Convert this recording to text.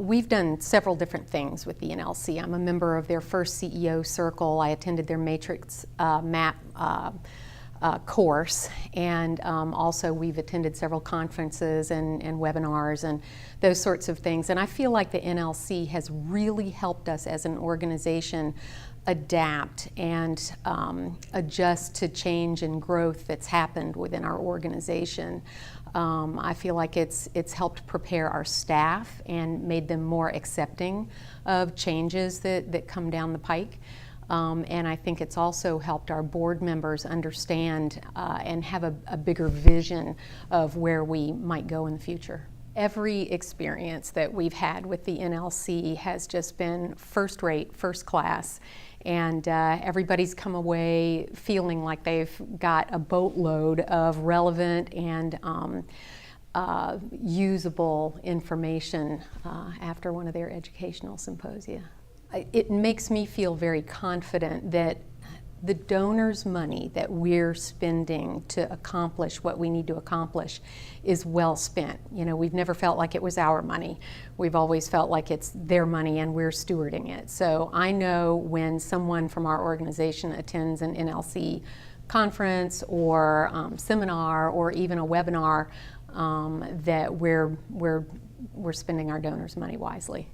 We've done several different things with the NLC. I'm a member of their first CEO circle. I attended their matrix map course, and also we've attended several conferences and webinars and those sorts of things. And I feel like the NLC has really helped us as an organization adapt and adjust to change and growth that's happened within our organization. I feel like it's helped prepare our staff and made them more accepting of changes that come down the pike. And I think it's also helped our board members understand and have a bigger vision of where we might go in the future. Every experience that we've had with the NLC has just been first rate, first class, and everybody's come away feeling like they've got a boatload of relevant and usable information after one of their educational symposia. It makes me feel very confident that the donors' money that we're spending to accomplish what we need to accomplish is well spent. You know, we've never felt like it was our money. We've always felt like it's their money and we're stewarding it. So I know when someone from our organization attends an NLC conference or seminar or even a webinar that we're spending our donors' money wisely.